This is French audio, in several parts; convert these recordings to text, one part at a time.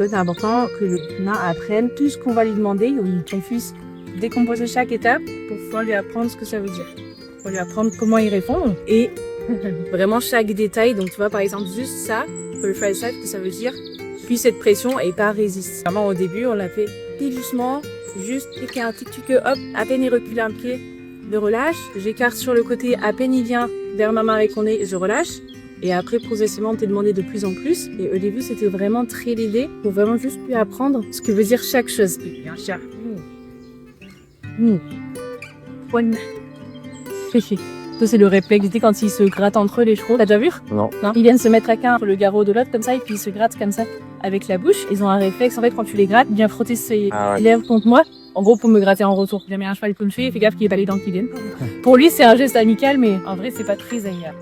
toi, c'est important que le nain apprenne tout ce qu'on va lui demander, qu'on puisse décomposer chaque étape pour pouvoir lui apprendre ce que ça veut dire. Pour lui apprendre comment y répondre et vraiment chaque détail. Donc tu vois, par exemple, juste ça, que le cheval sache que ça veut dire puis cette pression et pas résister. Vraiment au début, on l'a fait tout doucement, juste dès qu'il y a un tic-tic, hop, à peine il recule un pied, je relâche, j'écarte sur le côté, à peine il vient vers ma main avec mon nez, je relâche. Et après, progressivement, on t'est demandé de plus en plus. Et au début, c'était vraiment très l'idée pour vraiment juste lui apprendre ce que veut dire chaque chose. Bien sûr. One. Féché. Ça, c'est le réflexe. C'était quand ils se grattent entre eux les chevaux. T'as déjà vu? Non. Ils viennent se mettre à qu'un entre le garrot de l'autre comme ça et puis ils se grattent comme ça avec la bouche. Ils ont un réflexe. En fait, quand tu les grattes, bien frotter ses lèvres contre moi. En gros, pour me gratter en retour. Jamais un cheval peut me faire. Fais gaffe qu'il n'y ait pas les dents qui viennent. Pour lui, c'est un geste amical, mais en vrai, c'est pas très agréable.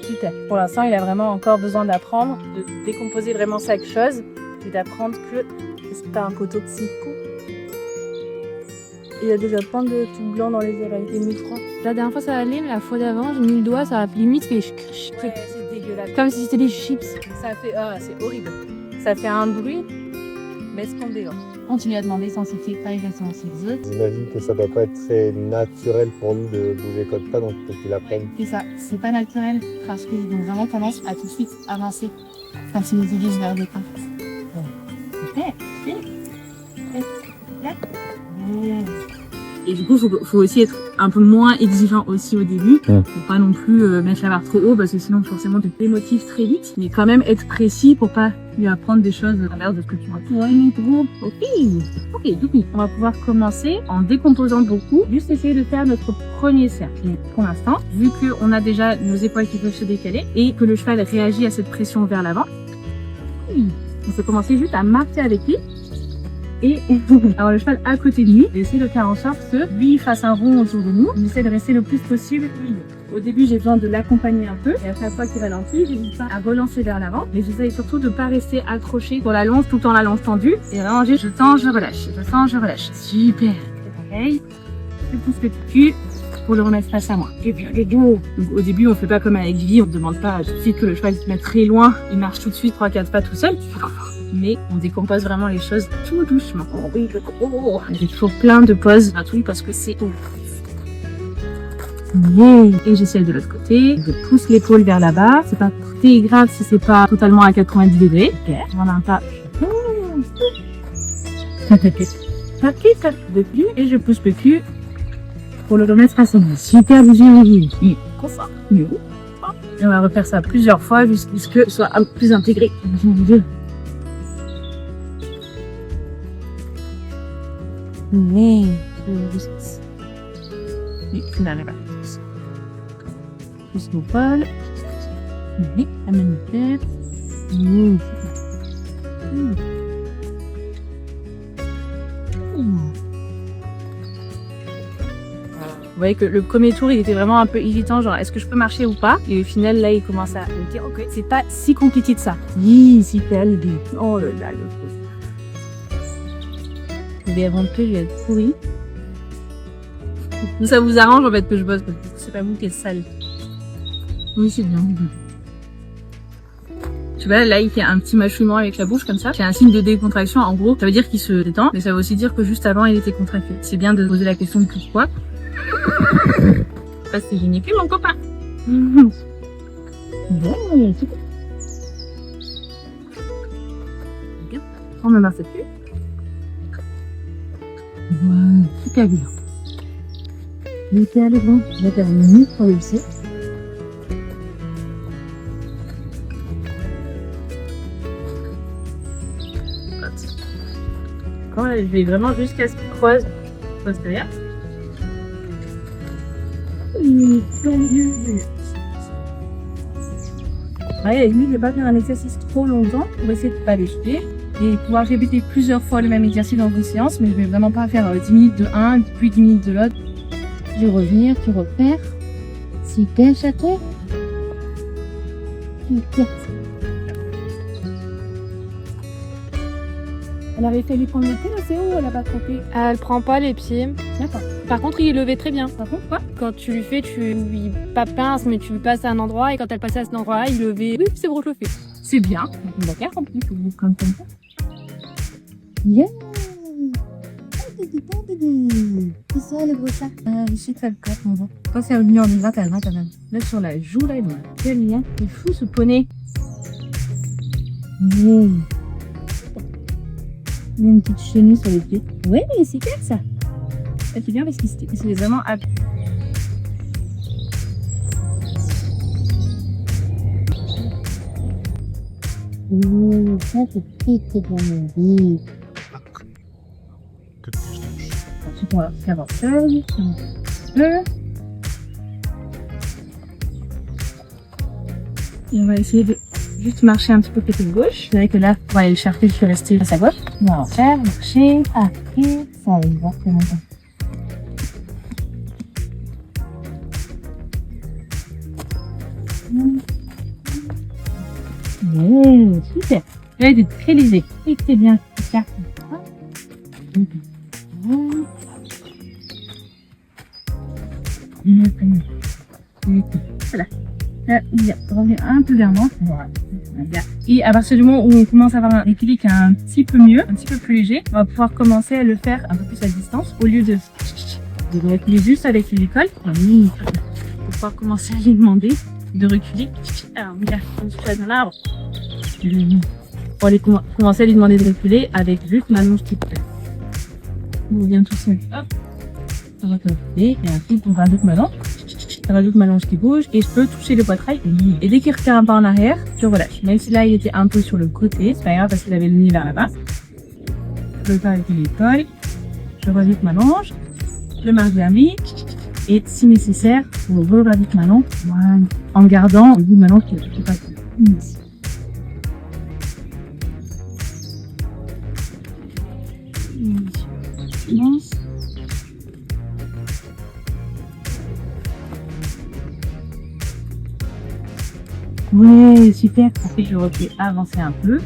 Super. Pour l'instant, il a vraiment encore besoin d'apprendre, de décomposer vraiment chaque chose et d'apprendre que c'est pas un poteau de psycho. Il y a déjà plein de tout blanc dans les oreilles, des moucherons. La dernière fois ça allait, mais la fois d'avant, j'ai mis le doigt, ça a limite fait C'est dégueulasse. comme si c'était des chips. Ça fait, c'est horrible. Ça fait un bruit, mais ce qu'on dehors. Continue à demander sans citer, pas exactement ses autres. J'imagine que ça doit pas être très naturel pour lui de bouger comme ça, donc faut qu'il apprenne. C'est ça, c'est pas naturel parce qu'ils ont vraiment tendance à tout de suite avancer quand ils nous dirigent vers des pas. Et du coup, faut aussi être un peu moins exigeant aussi au début. Faut pas non plus mettre la barre trop haut parce que sinon forcément tu te démotives très vite. Mais quand même être précis pour pas lui apprendre des choses à l'inverse de ce que tu vois. Ok, donc on va pouvoir commencer en décomposant beaucoup. Juste essayer de faire notre premier cercle. Et pour l'instant, vu qu'on a déjà nos épaules qui peuvent se décaler et que le cheval réagit à cette pression vers l'avant, on peut commencer juste à marcher avec lui. Et avoir le cheval à côté de lui, et essayer de faire en sorte que lui fasse un rond autour de nous. On essaie de rester le plus possible au milieu. Au début, j'ai besoin de l'accompagner un peu, et à chaque fois qu'il ralentit, j'hésite pas à relancer vers l'avant. Mais j'essaie surtout de pas rester accroché pour la longe, tout le temps la longe tendue. Et vraiment, je tends, je relâche, je tends, je relâche. Super. C'est pareil. Je pousse le cul pour le remettre face à moi. Et puis, donc, au début, on fait pas comme avec Vivi, on ne demande pas tout de suite que le cheval se mette très loin. Il marche tout de suite 3-4 pas tout seul. Mais on décompose vraiment les choses tout doucement. J'ai toujours plein de pauses gratuites parce que c'est tout. Et j'essaie de l'autre côté. Je pousse l'épaule vers là-bas. C'est pas très grave si c'est pas totalement à 90 degrés. On a un pas. De cul et je pousse le cul pour le remettre à son nez. Super, vous y et on va refaire ça plusieurs fois jusqu'à ce que ce soit un peu plus intégré. Plus l'épaule. Amène la tête. Vous voyez que le premier tour, il était vraiment un peu hésitant, genre est-ce que je peux marcher ou pas? Et au final, là, il commence à me dire, ok, c'est pas si compliqué de ça. Super, le bien. Oh là là, le mais avant de peu, je vais être pourri. Ça vous arrange en fait que je bosse parce que c'est pas vous qui êtes sale. Oui, c'est bien. Tu vois, là, il fait un petit mâchouillement avec la bouche comme ça. C'est un signe de décontraction. En gros, ça veut dire qu'il se détend, mais ça veut aussi dire que juste avant, il était contracté. C'est bien de poser la question de pourquoi. Ça, c'est génial, mon copain. Bon, c'est bien. On me marche dessus. Voilà, super bien. Nickel, bon, je vais terminer pour le lycée. Quand je vais vraiment jusqu'à ce qu'il croise postérieur. Ouais, lui, je vais pas faire un exercice trop longtemps pour essayer de pas l'échouer. Et pouvoir répéter plusieurs fois le même exercice dans une séance, mais je vais vraiment pas faire 10 minutes de un, puis 10 minutes de l'autre. Je vais revenir, tu repères. Super, chaton. Super. Elle avait fait lui prendre le pied, c'est où elle a pas trompé? Elle prend pas les pieds. D'accord. Par contre, il est levé très bien. Par contre, quoi? Quand tu lui fais, tu lui pas pince, mais tu lui passes à un endroit, et quand elle passait à cet endroit-là, il levait. Oui, c'est broche le fait. c'est bien. On va faire un petit peu comme ça. Yeah. C'est ça le gros chat. Je suis très contente, mon bon. Quand c'est revenu en 2020, quand même. Là, sur la joue, là, il y a quel lien. C'est fou, ce poney. Il y a une petite chenille sur les pieds. Oui, mais c'est clair ça. C'est bien parce qu'il s'est vraiment appuyé. Ça c'est très bon. Oui. Ensuite, on va faire un feuille. Et on va essayer de juste marcher un petit peu côté gauche. C'est vrai que là, pour aller le chercher, je suis restée à sa gauche. On va en faire, marcher. Après, ça va exactement ça. Ouais, super. Là, il est très léger. Et très bien. Ça. Voilà. Là, il revient un peu vers moi. Voilà. Et à partir du moment où on commence à avoir un équilibre qui est un petit peu mieux, un petit peu plus léger, on va pouvoir commencer à le faire un peu plus à distance au lieu de reculer juste avec l'école. Pour pouvoir commencer à lui demander de reculer. Alors, regarde, on se fait dans l'arbre. Pour aller commencer à lui demander de reculer avec juste ma longe qui pousse. On revient tout seul. Hop. Ça va reculer. Et ensuite, on rajoute ma longe. Je rajoute ma longe qui bouge et je peux toucher le poitrail. Et dès qu'il retire un pas en arrière, je relâche. Même si là, il était un peu sur le côté, c'est pas grave parce qu'il avait le nez vers là-bas. Je le fais avec l'épaule. Je rajoute ma longe. Je marche vers lui. Et si nécessaire, je rajoute ma longe. Voilà. En gardant le bout de ma longe qui est pas ici. Ouais, super. Après, je refais avancer un peu.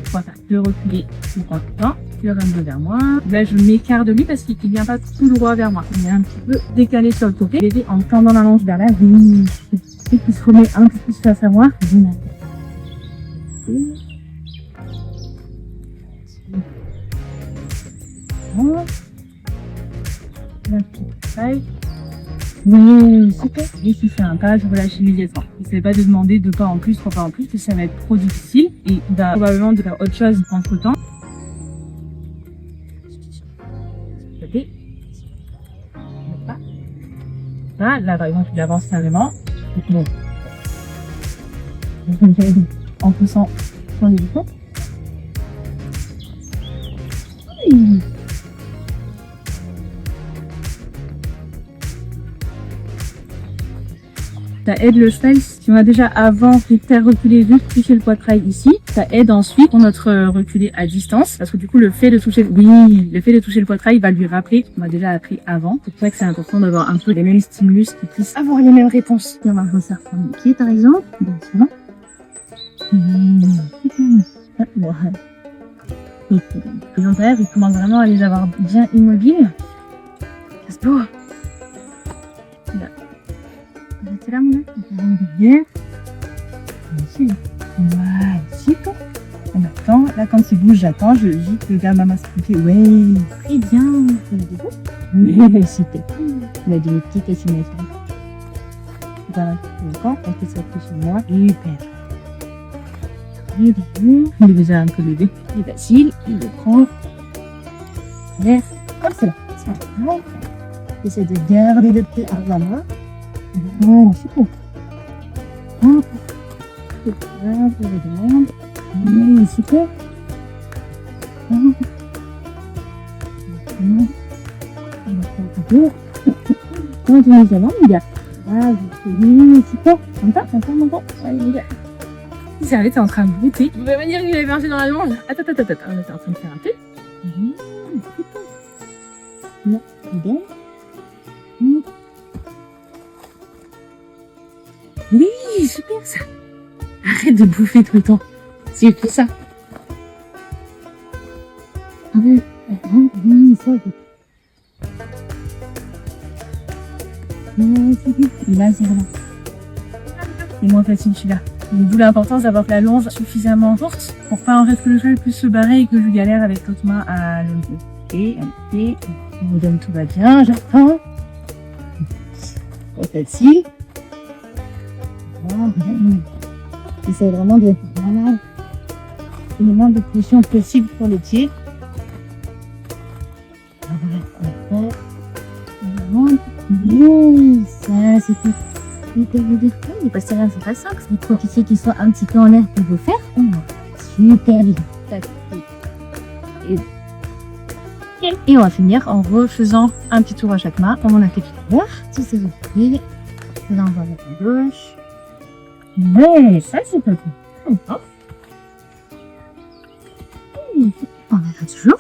Je reculer tout en temps. Je ramène vers moi. Là, je m'écarte de lui parce qu'il ne vient pas tout droit vers moi. Il est un petit peu décalé sur le côté. Bébé, en tendant la longe vers là, et qu'il se remet un peu plus face à moi. La petite taille. Oui, super. Et si c'est un pas, je relâche immédiatement. N'essayez pas de demander 2 pas en plus, 3 pas en plus, parce que ça va être trop difficile et il va probablement de faire autre chose entre temps. Là, par exemple, il avance carrément. Bon. En poussant sur les boutons. Oui. Ça aide le cheval, si on a déjà avant faire reculer juste toucher le poitrail ici, ça aide ensuite pour notre reculer à distance, parce que du coup le fait de toucher le poitrail va lui rappeler ce qu'on a déjà appris avant. C'est pour ça que c'est important d'avoir un peu les mêmes stimulus qui puissent avoir les mêmes réponses. On va resserrer le pied par exemple, doucement. Voilà. Les antérieurs, ils commencent vraiment à les avoir bien immobiles. C'est beau. C'est là, mon bien. Voilà, super. On attend. Là, quand il bouge, j'attends. Je dis que le gars m'a masqué. Ouais, très bien. Oui, super. Il a des petites estimations. Voilà, d'accord. Quand il s'appuie sur moi, super. Il est déjà un peu levé. C'est facile. Il le prend. Yes. Comme cela. J'essaie de garder le pied à la main. Voilà, super. Hop. Voilà, je le demande. Oui, super. Comment tu les avant, les gars? Ah, oui, super. Comme ça, allez, les gars. Il s'est arrêté en train de goûter. Vous pouvez me dire qu'il avait marché dans la longe? Attends. On était en train de faire un thé. Non, regarde. Oui, super ça. Arrête de bouffer tout le temps. C'est tout ça. Oui, ça. C'est bien. Là, c'est bon. C'est moins facile celui-là. D'où l'importance d'avoir la longe suffisamment courte pour pas en fait que le cheval puisse se barrer et que je galère avec l'autre main à lever. Et on me donne tout va bien, j'attends. C'est facile. J'essaie vraiment de faire le moins de pression possible pour le pied. Ça, c'est tout. Il passe rien, c'est pas ça. Il faut qu'il soit un petit peu en l'air pour vous faire. Super bien. Et on va finir en refaisant un petit tour à chaque main, comme on a fait tout à l'heure. Tout c'est repris. Là, on va mettre à gauche. Mais ça, c'est pas tout. Hop. On verra toujours.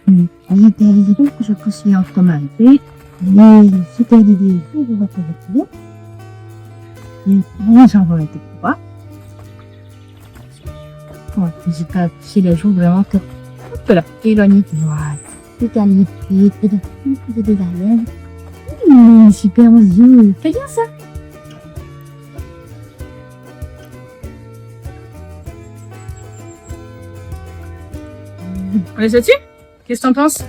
Super l'idée que je pousse les entre mains et super l'idée que je vais faire. Et là, j'envoie les doigts. Ouais, j'ai pas poussé la joue vraiment que. Hop là, éloigné. Voilà. Super l'idée que de derrière. Super aux yeux. Fais bien ça. On laisse là-dessus? Qu'est-ce que t'en penses?